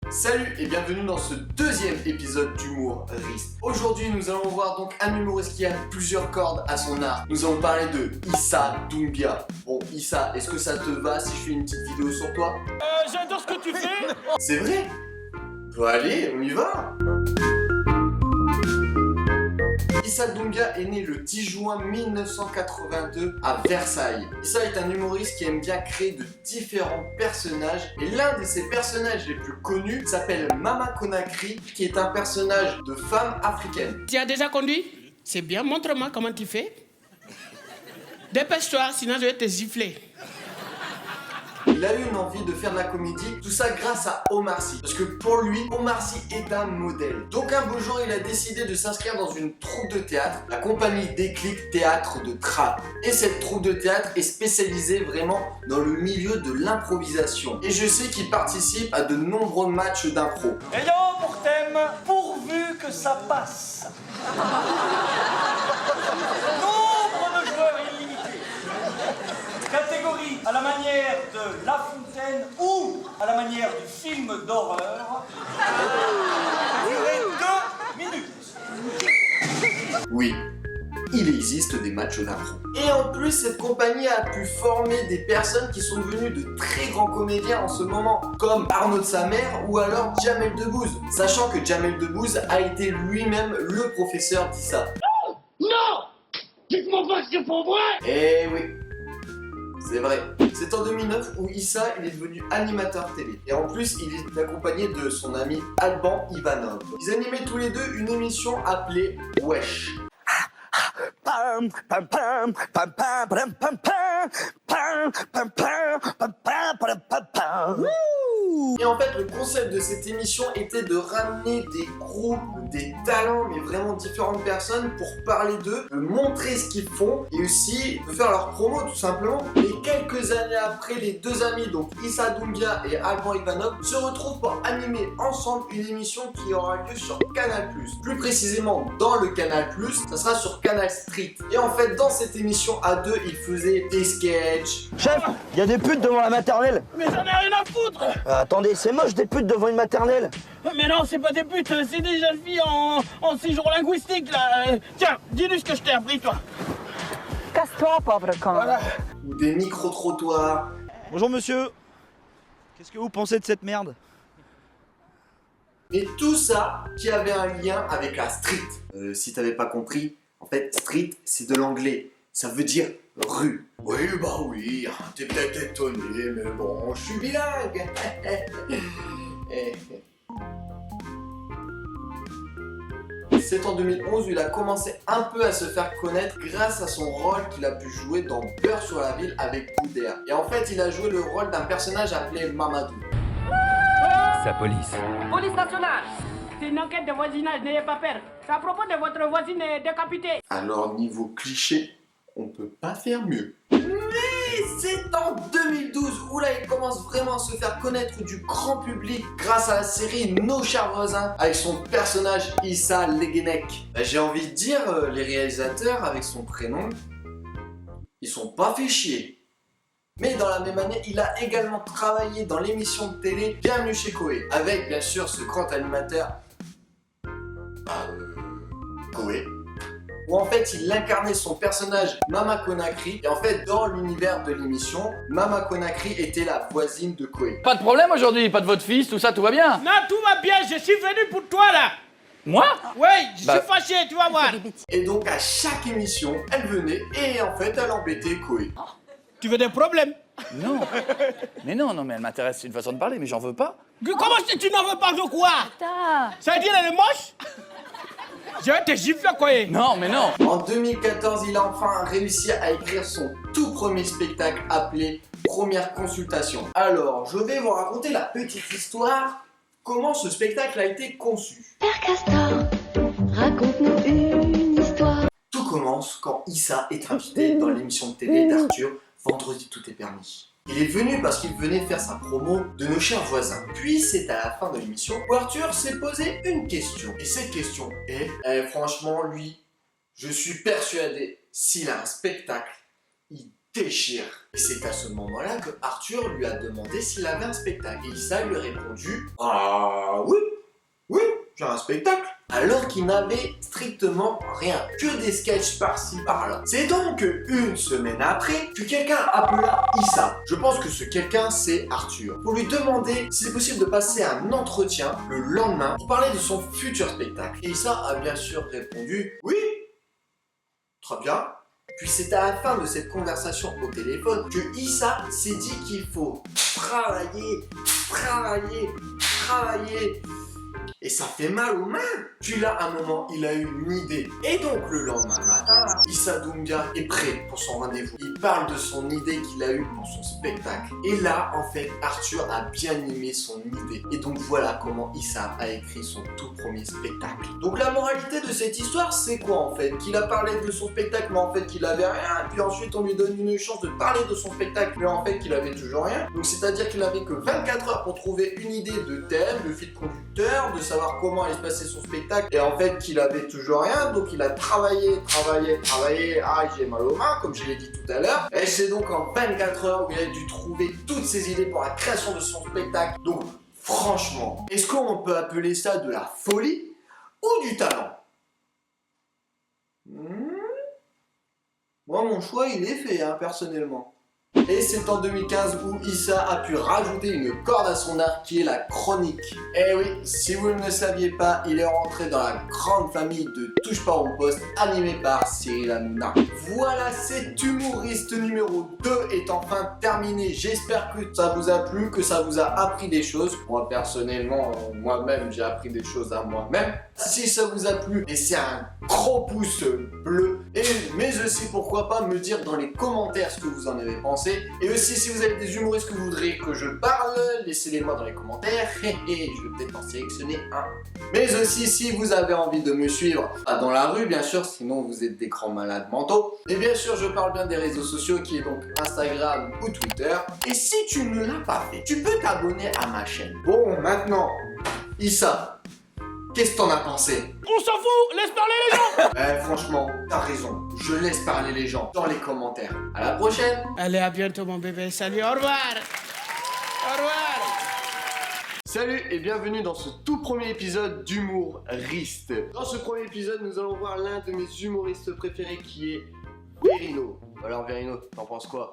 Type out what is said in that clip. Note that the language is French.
Salut et bienvenue dans ce deuxième épisode d'Humoriste. Aujourd'hui nous allons voir donc un humoriste qui a plusieurs cordes à son arc. Nous allons parler de Issa Doumbia. Bon Issa, est-ce que ça te va si je fais une petite vidéo sur toi? J'adore ce que tu fais. C'est vrai? Bon allez, on y va. Issa Doumbia est né le 10 juin 1982 à Versailles. Issa est un humoriste qui aime bien créer de différents personnages et l'un de ses personnages les plus connus s'appelle Mama Conakry, qui est un personnage de femme africaine. Tu as déjà conduit? C'est bien, montre-moi comment tu fais. Dépêche-toi, sinon je vais te gifler. Il a eu une envie de faire de la comédie, tout ça grâce à Omar Sy. Parce que pour lui, Omar Sy est un modèle. Donc un beau jour, il a décidé de s'inscrire dans une troupe de théâtre, la compagnie Déclic Théâtre de Trappes. Et cette troupe de théâtre est spécialisée vraiment dans le milieu de l'improvisation. Et je sais qu'il participe à de nombreux matchs d'impro. Ayant pour thème pourvu que ça passe. Nombre de joueurs illimités. Catégorie à la manière de La Fontaine ou à la manière du film d'horreur. Durée 2 minutes. Oui, il existe des matchs d'impro. Et en plus, cette compagnie a pu former des personnes qui sont devenues de très grands comédiens en ce moment, comme Arnaud de Samer ou alors Jamel Debbouze. Sachant que Jamel Debbouze a été lui-même le professeur d'Issa. Non! Dites-moi pas que c'est pour vrai! Eh oui, c'est vrai. C'est en 2009 où Issa il est devenu animateur télé. Et en plus, il est accompagné de son ami Alban Ivanov. Ils animaient tous les deux une émission appelée Wesh. Pam pam pam pam pam pam pam pam pam pam pam pam. Et en fait, le concept de cette émission était de ramener des groupes, des talents, mais vraiment différentes personnes pour parler d'eux, de montrer ce qu'ils font et aussi de faire leur promo tout simplement. Et quelques années après, les deux amis, donc Issa Doumbia et Alban Ivanov, se retrouvent pour animer ensemble une émission qui aura lieu sur Canal+. Plus précisément, dans le Canal+, ça sera sur Canal Street. Et en fait, dans cette émission à deux, ils faisaient des sketchs. Chef, il y a des putes devant la maternelle. Mais j'en ai rien à foutre! Attendez, c'est moche des putes devant une maternelle. Mais non, c'est pas des putes, c'est des jeunes filles en séjour linguistique là. Tiens, dis-lui ce que je t'ai appris toi. Casse-toi, pauvre con. Voilà. Ou des micro-trottoirs. Bonjour monsieur. Qu'est-ce que vous pensez de cette merde? Et tout ça qui avait un lien avec la street. Si t'avais pas compris, en fait, street, c'est de l'anglais. Ça veut dire rue. Oui, bah oui, t'es peut-être étonné, mais bon, je suis bilingue. C'est en 2011 où il a commencé un peu à se faire connaître grâce à son rôle qu'il a pu jouer dans Beurre sur la ville avec Boudère. Et en fait, il a joué le rôle d'un personnage appelé Mamadou. Sa police. Police nationale! C'est une enquête de voisinage, n'ayez pas peur. C'est à propos de votre voisine décapitée. Alors, niveau cliché, on peut pas faire mieux. Mais c'est en 2012 où là il commence vraiment à se faire connaître du grand public grâce à la série Nos chers voisins avec son personnage Issa Leguenec. J'ai envie de dire, les réalisateurs avec son prénom, ils sont pas fait chier. Mais dans la même année, il a également travaillé dans l'émission de télé Bienvenue chez Koé, avec bien sûr ce grand animateur Koé, où en fait il incarnait son personnage Mama Conakry. Et en fait dans l'univers de l'émission, Mama Conakry était la voisine de Koé. Pas de problème aujourd'hui, pas de votre fils, tout ça, tout va bien? Non, tout va bien, je suis venu pour toi là. Moi? Oui, je Bah. suis fâché, tu vas voir. Et donc à chaque émission, elle venait et en fait elle embêtait Koé. Tu veux des problèmes? Non. Mais non, mais elle m'intéresse, c'est une façon de parler, mais j'en veux pas. Comment tu n'en veux pas de quoi? Ça veut dire elle est moche? Je vais te gifler quoi. Non, mais non. En 2014, il a enfin réussi à écrire son tout premier spectacle appelé Première consultation. Alors, je vais vous raconter la petite histoire, comment ce spectacle a été conçu. Père Castor, raconte-nous une histoire. Tout commence quand Issa est invité dans l'émission de télé d'Arthur, Vendredi tout est permis. Il est venu parce qu'il venait faire sa promo de Nos chers voisins. Puis c'est à la fin de l'émission où Arthur s'est posé une question. Et cette question est, franchement lui, je suis persuadé, s'il a un spectacle, il déchire. Et c'est à ce moment-là que Arthur lui a demandé s'il avait un spectacle. Et Issa lui a répondu, ah, Oui, j'ai un spectacle. Alors qu'il n'avait strictement rien, que des sketchs par-ci par-là. C'est donc une semaine après que quelqu'un appela Issa. Je pense que ce quelqu'un c'est Arthur. Pour lui demander si c'est possible de passer un entretien le lendemain pour parler de son futur spectacle. Et Issa a bien sûr répondu oui, très bien. Puis c'est à la fin de cette conversation au téléphone que Issa s'est dit qu'il faut travailler. Et ça fait mal aux mains. Puis là, à un moment, il a eu une idée. Et donc, le lendemain matin, Issa Doumbia est prêt pour son rendez-vous. Il parle de son idée qu'il a eue pour son spectacle. Et là, en fait, Arthur a bien aimé son idée. Et donc, voilà comment Issa a écrit son tout premier spectacle. Donc, la moralité de cette histoire, c'est quoi, en fait? Qu'il a parlé de son spectacle, mais en fait, qu'il avait rien. Et puis ensuite, on lui donne une chance de parler de son spectacle, mais en fait, qu'il avait toujours rien. Donc, c'est-à-dire qu'il avait que 24 heures pour trouver une idée de thème, de fil conducteur, de savoir comment allait se passer son spectacle, et en fait qu'il avait toujours rien, donc il a travaillé, j'ai mal aux mains comme je l'ai dit tout à l'heure, et c'est donc en 24 heures où il a dû trouver toutes ses idées pour la création de son spectacle. Donc franchement, est-ce qu'on peut appeler ça de la folie ou du talent? Moi mon choix il est fait personnellement. Et c'est en 2015 où Issa a pu rajouter une corde à son arc qui est la chronique. Eh oui, si vous ne le saviez pas, il est rentré dans la grande famille de Touche pas au poste, animé par Cyril Hanouna. Voilà, cet humoriste numéro 2 est enfin terminé. J'espère que ça vous a plu, que ça vous a appris des choses. Moi personnellement, moi-même, j'ai appris des choses à moi-même. Si ça vous a plu, laissez un gros pouce bleu. Mais aussi, pourquoi pas me dire dans les commentaires ce que vous en avez pensé. Et aussi, si vous avez des humoristes que vous voudriez que je parle, laissez-les moi dans les commentaires. Et je vais peut-être en sélectionner un. Mais aussi, si vous avez envie de me suivre, pas dans la rue bien sûr, sinon vous êtes des grands malades mentaux. Et bien sûr, je parle bien des réseaux sociaux qui est donc Instagram ou Twitter. Et si tu ne l'as pas fait, tu peux t'abonner à ma chaîne. Bon, maintenant, Issa, qu'est-ce que t'en as pensé? On s'en fout, laisse parler les gens. Franchement, t'as raison. Je laisse parler les gens dans les commentaires. À la prochaine. Allez, à bientôt mon bébé, salut, au revoir. Au revoir. Salut et bienvenue dans ce tout premier épisode d'Humoriste. Dans ce premier épisode, nous allons voir l'un de mes humoristes préférés qui est Verino. Alors Verino, t'en penses quoi?